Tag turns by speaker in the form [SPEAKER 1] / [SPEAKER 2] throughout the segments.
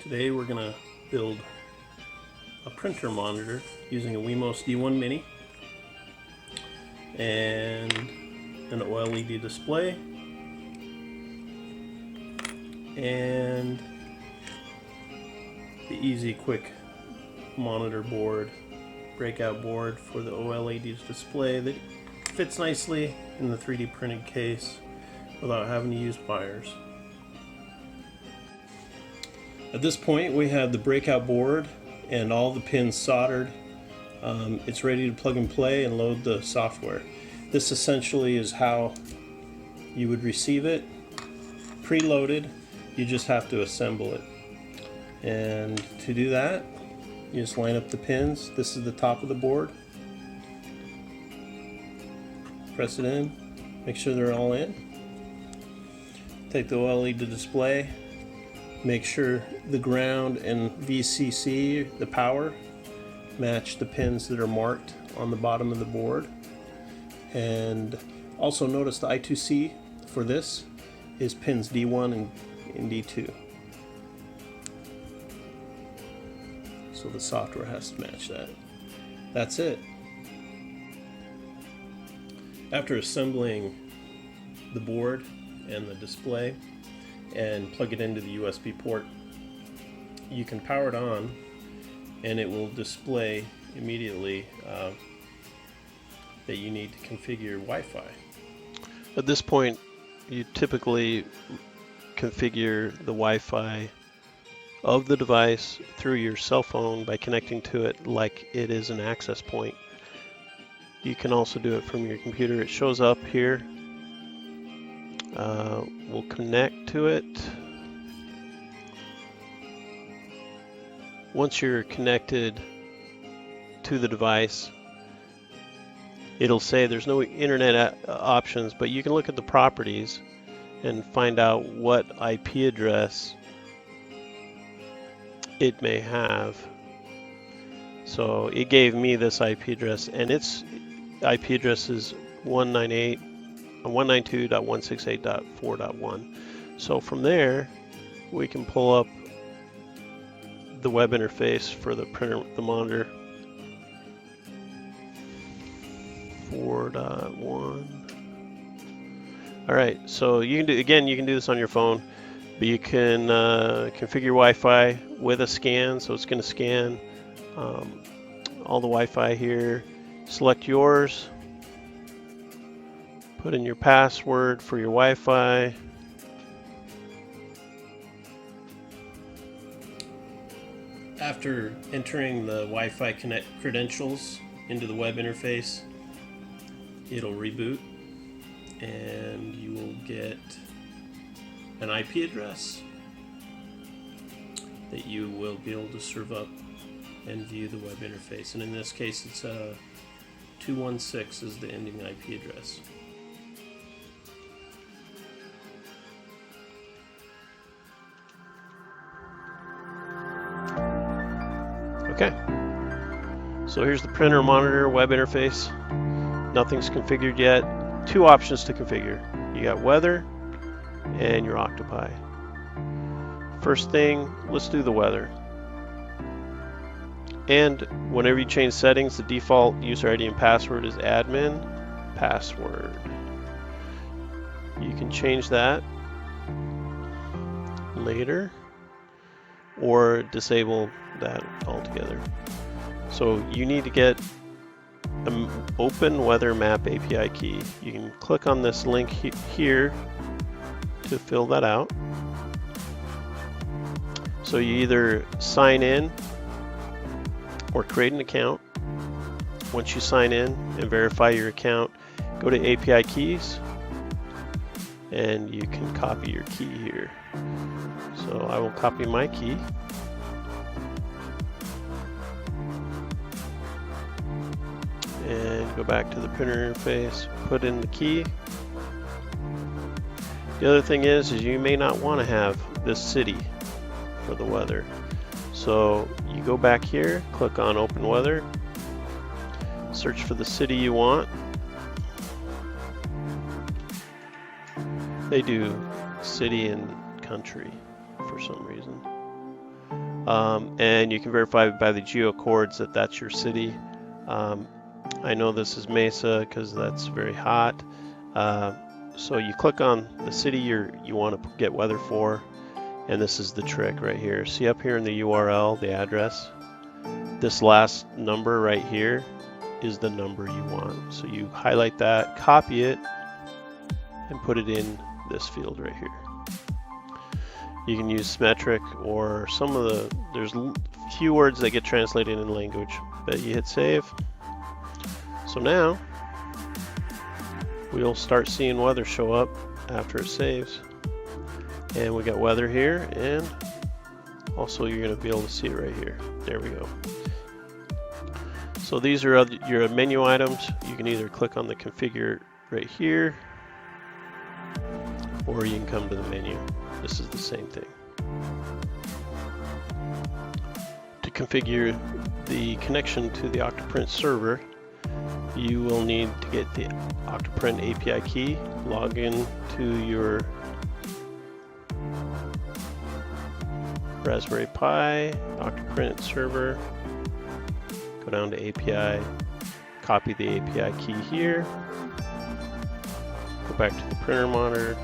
[SPEAKER 1] Today we're going to build a printer monitor using a Wemos D1 Mini and an OLED display and the easy quick monitor board, breakout board for the OLED display that fits nicely in the 3D printed case without having to use wires. At this point we have the breakout board and all the pins soldered. It's ready to plug and play and load the software. This essentially is how you would receive it, preloaded. You just have to assemble it. And to do that, you just line up the pins. This is the top of the board. Press it in, make sure they're all in. Take the OLED display, make sure the ground and VCC, the power, match the pins that are marked on the bottom of the board. And also notice the I2C for this is pins D1 and D2. So the software has to match that. That's it. After assembling the board and the display and plug it into the USB port, you can power it on and it will display immediately that you need to configure Wi-Fi.
[SPEAKER 2] At this point, you typically configure the Wi-Fi of the device through your cell phone by connecting to it like it is an access point. You can also do it from your computer. It shows up here. We'll connect to it. Once you're connected to the device, it'll say there's no internet options, but you can look at the properties and find out what IP address it may have. So it gave me this IP address, and its IP address is 192.168.4.1. So from there we can pull up the web interface for the printer, the monitor. 4.1. Alright, so you can do, again, you can do this on your phone, but you can configure Wi-Fi with a scan. So it's going to scan all the Wi-Fi here. Select yours, put in your password for your Wi-Fi.
[SPEAKER 1] After entering the Wi-Fi connect credentials into the web interface, it'll reboot and you will get an IP address that you will be able to serve up and view the web interface. And in this case, it's 216 is the ending IP address.
[SPEAKER 2] Okay, so here's the printer monitor web interface. Nothing's configured yet. Two options to configure. You got weather and your Octopi. First thing, let's do the weather. And whenever you change settings, the default user ID and password is admin password. You can change that later or disable that altogether. So you need to get an open weather map API key. You can click on this link here to fill that out. So you either sign in or create an account. Once you sign in and verify your account, go to API keys and you can copy your key here. So I will copy my key. And go back to the printer interface, put in the key. The other thing is you may not want to have this city for the weather. So you go back here, click on Open Weather, search for the city you want. They do city and country for some reason. and you can verify by the geocodes that that's your city. I know this is Mesa because that's very hot. So you click on the city you want to get weather for, and this is the trick right here. See up here in the URL, the address, this last number right here is the number you want. So you highlight that, copy it, and put it in this field right here. You can use symmetric or some of the, there's few words that get translated in language, but you hit save. So now we'll start seeing weather show up after it saves. And we got weather here, and also you're going to be able to see it right here. There we go. So these are your menu items. You can either click on the configure right here, or you can come to the menu. This is the same thing. To configure the connection to the OctoPrint server, you will need to get the OctoPrint API key, log in to your Raspberry Pi, OctoPrint server, go down to API, copy the API key here, go back to the printer monitor,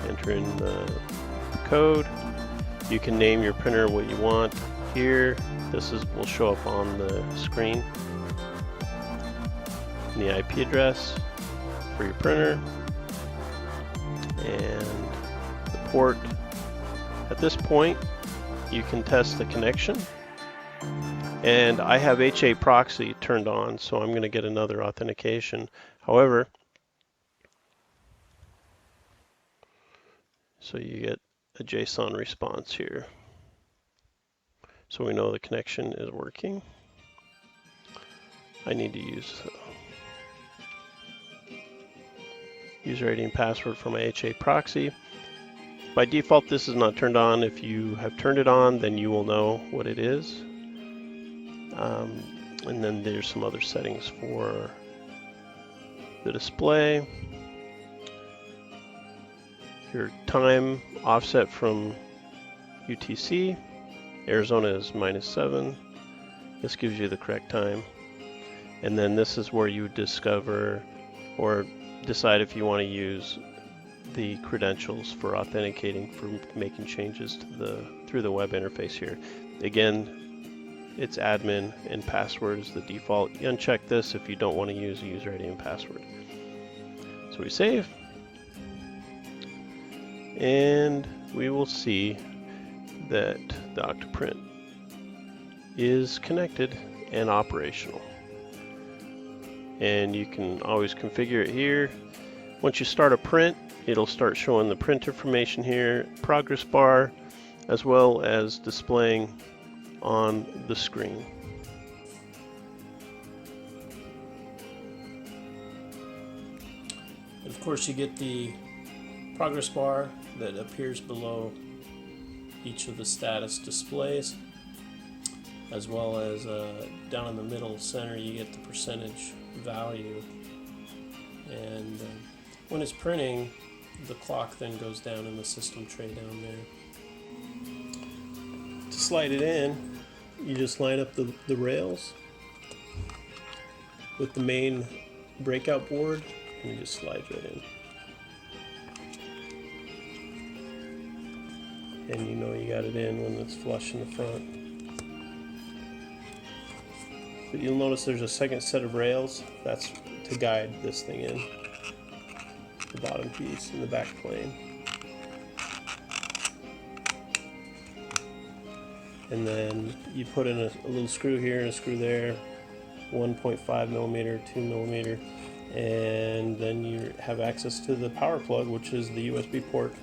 [SPEAKER 2] enter in the code. You can name your printer what you want here. This will show up on the screen. And the IP address for your printer and the port. At this point, you can test the connection. And I have HA proxy turned on, so I'm going to get another authentication. However, so you get a JSON response here. So we know the connection is working. I need to use user ID and password for my HA proxy. By default, this is not turned on. If you have turned it on, then you will know what it is. And then there's some other settings for the display. Your time offset from UTC. Arizona is -7. This gives you the correct time. And then this is where you discover or decide if you want to use the credentials for authenticating, for making changes to through the web interface here. Again, it's admin and password is the default. You uncheck this if you don't want to use a user ID and password. So we save, and we will see that the OctoPrint is connected and operational. And you can always configure it here. Once you start a print, it'll start showing the print information here, progress bar, as well as displaying on the screen.
[SPEAKER 1] And of course, you get the progress bar that appears below each of the status displays, as well as down in the middle center you get the percentage value. And when it's printing, the clock then goes down in the system tray down there. To slide it in, you just line up the rails with the main breakout board, and you just slide right in. And you know you got it in when it's flush in the front. But you'll notice there's a second set of rails. That's to guide this thing in. The bottom piece and the back plane. And then you put in a little screw here and a screw there, 1.5 millimeter, 2 millimeter, and then you have access to the power plug, which is the USB port